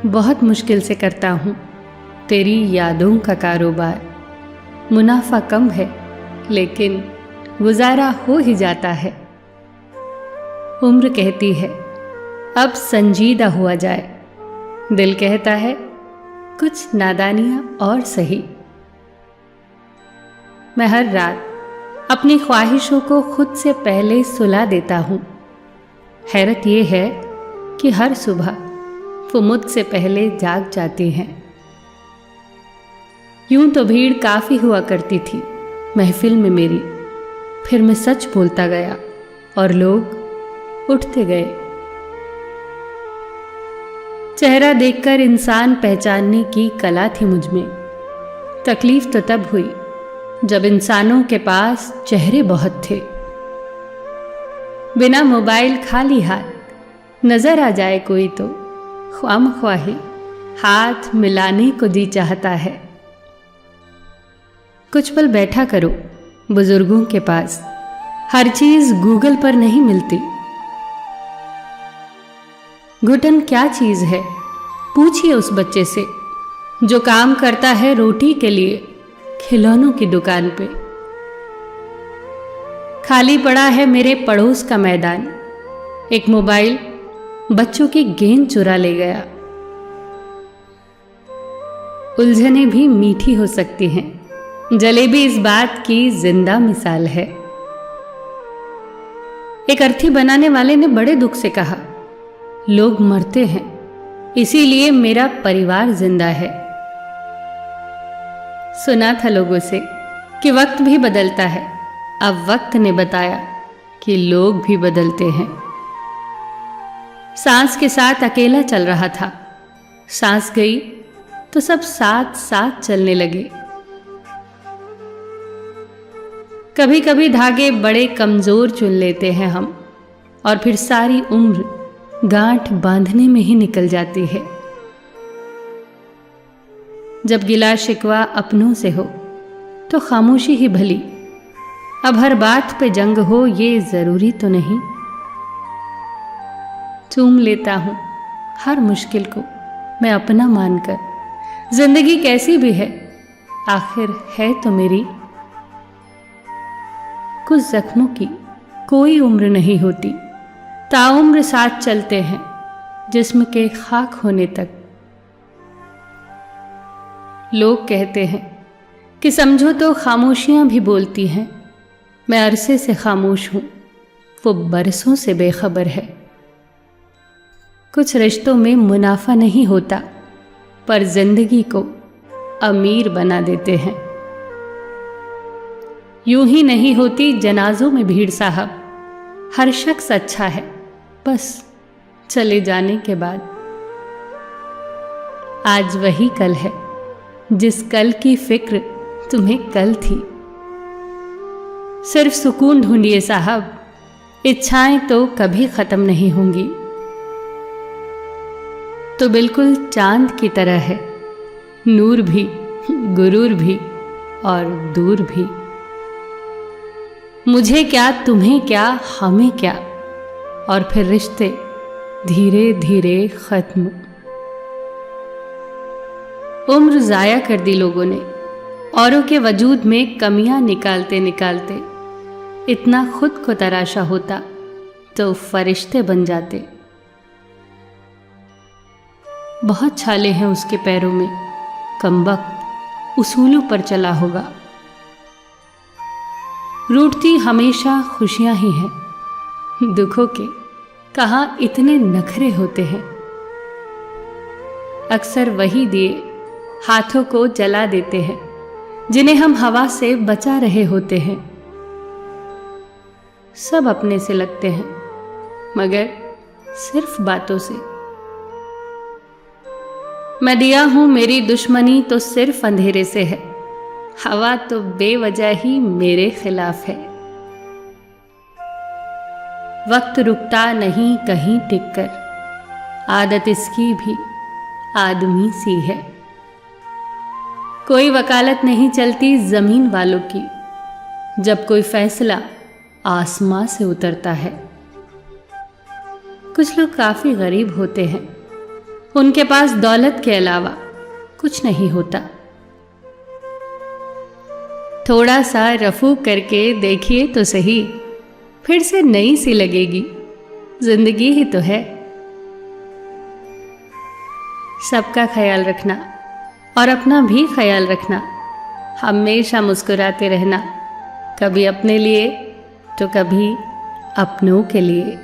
बहुत मुश्किल से करता हूँ तेरी यादों का कारोबार। मुनाफा कम है लेकिन गुजारा हो ही जाता है। उम्र कहती है अब संजीदा हुआ जाए, दिल कहता है कुछ नादानियां और सही। मैं हर रात अपनी ख्वाहिशों को खुद से पहले सुला देता हूँ। हैरत यह है कि हर सुबह वो मुझसे पहले जाग जाती हैं। यूं तो भीड़ काफ़ी हुआ करती थी महफिल में मेरी, फिर मैं सच बोलता गया और लोग उठते गए। चेहरा देखकर इंसान पहचानने की कला थी मुझ में। तकलीफ तो तब हुई जब इंसानों के पास चेहरे बहुत थे। बिना मोबाइल खाली हाथ नजर आ जाए कोई तो ख्वामख्वाही हाथ मिलाने को जी चाहता है। कुछ पल बैठा करो बुजुर्गों के पास, हर चीज गूगल पर नहीं मिलती। घुटन क्या चीज है पूछिए उस बच्चे से जो काम करता है रोटी के लिए खिलौनों की दुकान पे। खाली पड़ा है मेरे पड़ोस का मैदान, एक मोबाइल बच्चों की गेंद चुरा ले गया। उलझने भी मीठी हो सकती हैं, जलेबी इस बात की जिंदा मिसाल है। एक अर्थी बनाने वाले ने बड़े दुख से कहा लोग मरते हैं इसीलिए मेरा परिवार जिंदा है। सुना था लोगों से कि वक्त भी बदलता है, अब वक्त ने बताया कि लोग भी बदलते हैं। सांस के साथ अकेला चल रहा था, सांस गई तो सब साथ साथ चलने लगे। कभी कभी धागे बड़े कमजोर चुन लेते हैं हम और फिर सारी उम्र गांठ बांधने में ही निकल जाती है। जब गिला शिकवा अपनों से हो तो खामोशी ही भली। अब हर बात पे जंग हो ये जरूरी तो नहीं। चूम लेता हूं हर मुश्किल को मैं अपना मानकर। जिंदगी कैसी भी है आखिर है तो मेरी। कुछ जख्मों की कोई उम्र नहीं होती, ताउम्र साथ चलते हैं जिस्म के खाक होने तक। लोग कहते हैं कि समझो तो खामोशियां भी बोलती हैं। मैं अरसे से खामोश हूं, वो बरसों से बेखबर है। कुछ रिश्तों में मुनाफा नहीं होता पर जिंदगी को अमीर बना देते हैं। यूं ही नहीं होती जनाजों में भीड़ साहब, हर शख्स अच्छा है बस चले जाने के बाद। आज वही कल है जिस कल की फिक्र तुम्हें कल थी। सिर्फ सुकून ढूंढिए साहब, इच्छाएं तो कभी खत्म नहीं होंगी। तो बिल्कुल चांद की तरह है, नूर भी गुरूर भी और दूर भी। मुझे क्या तुम्हें क्या हमें क्या, और फिर रिश्ते धीरे धीरे खत्म। उम्र जाया कर दी लोगों ने, औरों के वजूद में कमियां निकालते निकालते। इतना खुद को तराशा होता तो फरिश्ते बन जाते। बहुत छाले हैं उसके पैरों में, कमबख्त उसूलों पर चला होगा। रूठती हमेशा खुशियां ही हैं, दुखों के कहाँ इतने नखरे होते हैं। अक्सर वही दिए हाथों को जला देते हैं जिन्हें हम हवा से बचा रहे होते हैं। सब अपने से लगते हैं मगर सिर्फ बातों से। मैं दिया हूं मेरी दुश्मनी तो सिर्फ अंधेरे से है, हवा तो बेवजह ही मेरे खिलाफ है। वक्त रुकता नहीं कहीं टिककर, आदत इसकी भी आदमी सी है। कोई वकालत नहीं चलती जमीन वालों की, जब कोई फैसला आसमां से उतरता है। कुछ लोग काफी गरीब होते हैं, उनके पास दौलत के अलावा कुछ नहीं होता। थोड़ा सा रफू करके देखिए तो सही, फिर से नई सी लगेगी। जिंदगी ही तो है। सबका ख्याल रखना और अपना भी ख्याल रखना। हमेशा मुस्कुराते रहना, कभी अपने लिए तो कभी अपनों के लिए।